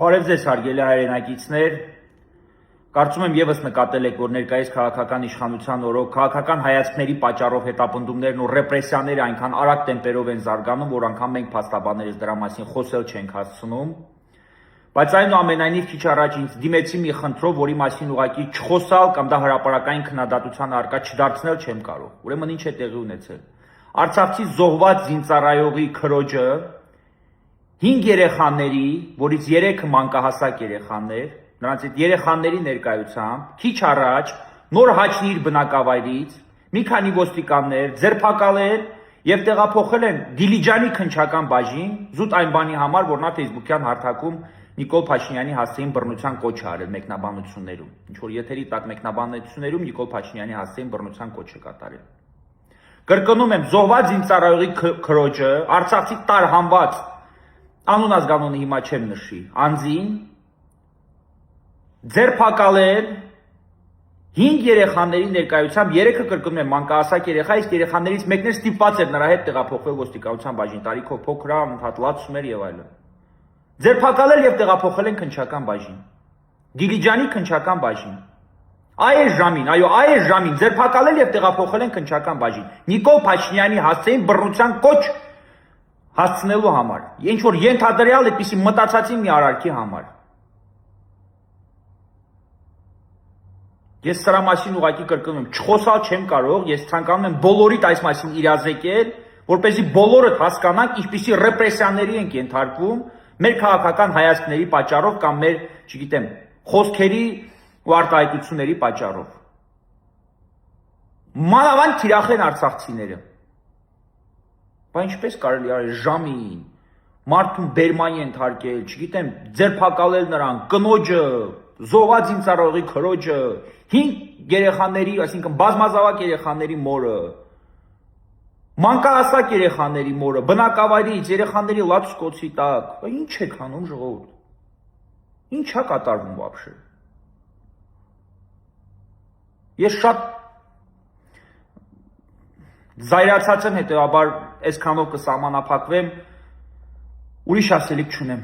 Բարև ձեզ հարգելի հայրենակիցներ, կարծում եմ ևս նկատել եք, որ ներկայիս քաղաքական իշխանության օրոք քաղաքական հայացքների պատճառով հետապնդումներն ու ռեպրեսիաները այնքան արագ տեմպերով են զարգանում, որ անգամ մենք փաստաբաններս դրա մասին խոսել չենք հասցնում, բայց այնուամենայնիվ քիչ առաջ ինձ դիմեցի մի խնդրով, որի մասին ուղղակի չխոսալ կամ դա հրապարակային քննադատության առարկա չդարձնել չեմ կարող։ Ուրեմն ինչ է տեղի ունեցել։ Արցախցի զոհված զինծառայողի քրոջը 5 երեխաների, որից 3-ը մանկահասակ երեխաներ, նրանց այդ երեխաների ներկայությամբ քիչ առաջ նոր հաչնի իր բնակավայրից մի քանի ոստիկաններ ձերբակալել եւ տեղափոխել են Դիլիջանի քննչական բաժին զուտ այն բանի համար, որ նա Facebook-յան հարթակում Նիկոլ Փաշինյանի հասցեին բռնության կոչ է արել մեկնաբանություններում։ Ինչ որ եթերի տակ մեկնաբանություններում Նիկոլ Փաշինյանի հասցեին բռնության կոչ է կատարել։ Կրկնում եմ, զոհված զինծառայողի քրոջը Արցախի տարհանված անուն ազգանունը հիմա չեմ նշի, անձին ձերբակալել 5 երեխաների ներկայությամբ 3-ը կրկնում եմ մանկահասակ երեխա, իսկ երեխաներից մեկն էլ ստիպված էր նրա հետ տեղափոխվել ոստիկանության բաժին, տարիքով փոքր, ընդհատլացում էր եւ այլն։ Ձերբակալել եւ տեղափոխել են քննչական բաժին։ Դիլիջանի քննչական բաժին։ Այս ժամին, այո, այս ժամին ձերբակալել եւ տեղափոխել են քննչական բաժին։ Նիկոլ Փաշինյանի հասցեին բռնության կոչ հասցնելու համար, ինչ որ ենթադրյալ այդպիսի մտածածի մի արարքի համար։ Ես սրա մասին ուղղակի կրկնում եմ, չխոսալ չեմ կարող, ես ցանկանում եմ բոլորիդ այս մասին իրազեկել, որպեսզի բոլորդ հասկանանք, ինչպիսի ռեպրեսիաների ենք ենթարկվում մեր քաղաքական հայացքների պատճառով կամ մեր, չգիտեմ, խոսքերի ու արտահայտությունների պատճառով։ Մանավանդ թիրախ են արցախցիները։ Բայց ինչպես կարելի է ժամին մարդուն բերման ենթարկել, չգիտեմ, ձերբակալել նրան, կնոջը, զոհված զինծառայողի քրոջը, 5 երեխաների, այսինքն բազմազավակ երեխաների մորը, մանկահասակ երեխաների մորը, բնակավայրից երեխաների լացկոցի տակ, ինչ եք անում ժողովուրդ։ Ինչ է կատարվում вообще։ Ես շատ զայրացած եմ, հետեւաբար այսքանով կսահմանափակվեմ, ուրիշ ասելիք չունեմ։